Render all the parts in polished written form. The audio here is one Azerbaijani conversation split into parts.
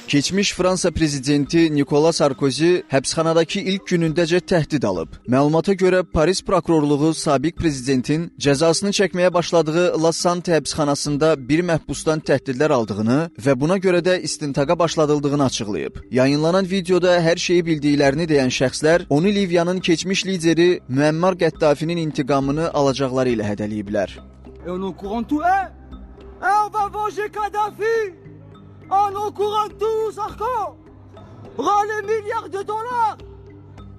Keçmiş Fransa prezidenti Nikolas Sarkozy həbsxanadakı ilk günündəcə təhdid alıb. Məlumata görə Paris prokurorluğu sabiq prezidentin cəzasını çəkməyə başladığı La Sante həbsxanasında bir məhbusdan təhdidlər aldığını və buna görə də istintaqa başladıldığını açıqlayıb. Yayınlanan videoda hər şeyi bildiklərini deyən şəxslər onu Liviyanın keçmiş lideri Müəmmar Qəddafinin intiqamını alacaqları ilə hədəliyiblər. On au courant tous encore. Les milliards de dollars.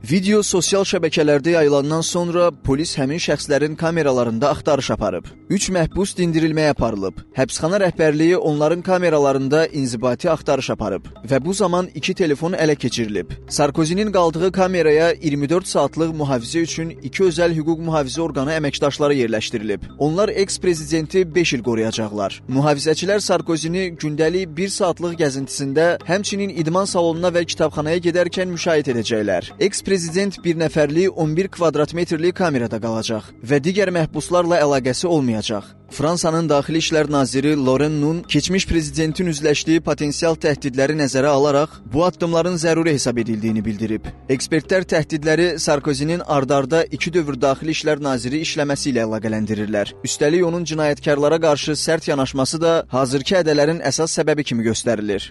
Video sosial şəbəkələrdə yayılandan sonra polis həmin şəxslərin kameralarında axtarış aparıb. 3 məhbus dindirilməyə aparılıb. Həbsxana rəhbərliyi onların kameralarında inzibati axtarış aparıb və bu zaman 2 telefon ələ keçirilib. Sarkozy'nin qaldığı kameraya 24 saatlıq mühafizə üçün 2 özəl hüquq mühafizə orqanı əməkdaşları yerləşdirilib. Onlar eks-prezidenti 5 il qoruyacaqlar. Mühafizəçilər Sarkozy'ni gündəlik 1 saatlıq gəzintisində, həmçinin idman salonuna və kitabxanaya gedərkən müşahidə edəcəklər. Prezident bir nəfərli 11 kvadrat metrli kamerada qalacaq və digər məhbuslarla əlaqəsi olmayacaq. Fransanın Daxili İşlər naziri Laurent Nunez keçmiş prezidentin üzləşdiyi potensial təhdidləri nəzərə alaraq bu addımların zəruri hesab edildiyini bildirib. Ekspertlər təhdidləri Sarkozy'nin ard-arda 2 dövr Daxili İşlər naziri işləməsi ilə əlaqələndirirlər. Üstəlik onun cinayətkarlara qarşı sərt yanaşması da hazırki ədələrin əsas səbəbi kimi göstərilir.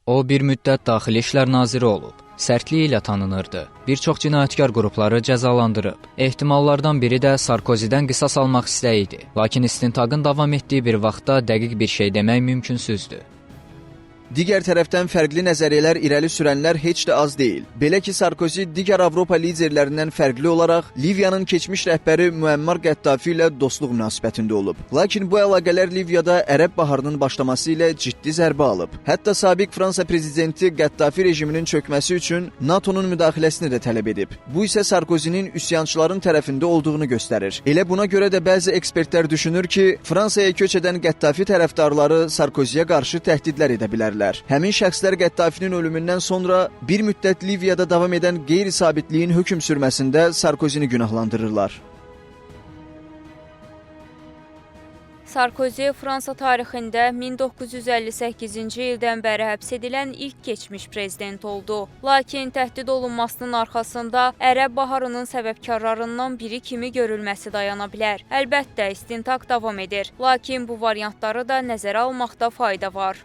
O, bir müddət Daxili İşlər naziri olub. Sərtliyi ilə tanınırdı. Bir çox cinayətkar qrupları cəzalandırıb. Ehtimallardan biri də Sarkozy'dən qisas almaq istəyi idi. Lakin istintaqın davam etdiyi bir vaxtda dəqiq bir şey demək mümkünsüzdür. Digər tərəfdən fərqli nəzəriyyələr irəli sürənlər heç də az deyil. Belə ki, Sarkozy digər Avropa liderlərindən fərqli olaraq Liviyanın keçmiş rəhbəri Müəmmar Qəddafi ilə dostluq münasibətində olub. Lakin bu əlaqələr Liviyada Ərəb baharının başlaması ilə ciddi zərbə alıb. Hətta sabiq Fransa prezidenti Qəddafi rejiminin çökməsi üçün NATO-nun müdaxiləsini də tələb edib. Bu isə Sarkozy'nin üsyançıların tərəfində olduğunu göstərir. Elə buna görə də bəzi ekspertlər düşünür ki, Fransaya köç edən Qəddafi tərəfdarları Sarkozy'yə qarşı təhdidlər edə bilərlər. Həmin şəxslər Qəddafinin ölümündən sonra bir müddət Liviyada davam edən qeyri-sabitliyin hökm sürməsində Sarkozy'ni günahlandırırlar. Sarkozy Fransa tarixində 1958-ci ildən bəri həbs edilən ilk keçmiş prezident oldu. Lakin təhdid olunmasının arxasında Ərəb baharının səbəbkarlarından biri kimi görülməsi dayana bilər. Əlbəttə, istintaq davam edir. Lakin bu variantları da nəzərə almaqda fayda var.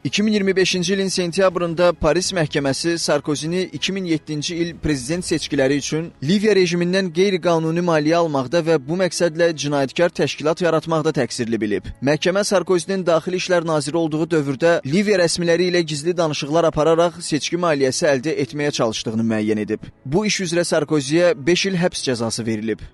2025-ci ilin sentyabrında Paris məhkəməsi Sarkozy'ni 2007-ci il prezident seçkiləri üçün Liviya rejimindən qeyri-qanuni maliyyə almaqda və bu məqsədlə cinayətkar təşkilat yaratmaqda təqsirli bilib. Məhkəmə Sarkozy'nin Daxili İşlər naziri olduğu dövrdə Liviya rəsmiləri ilə gizli danışıqlar apararaq seçki maliyyəsi əldə etməyə çalışdığını müəyyən edib. Bu iş üzrə Sarkozy'yə 5 il həbs cəzası verilib.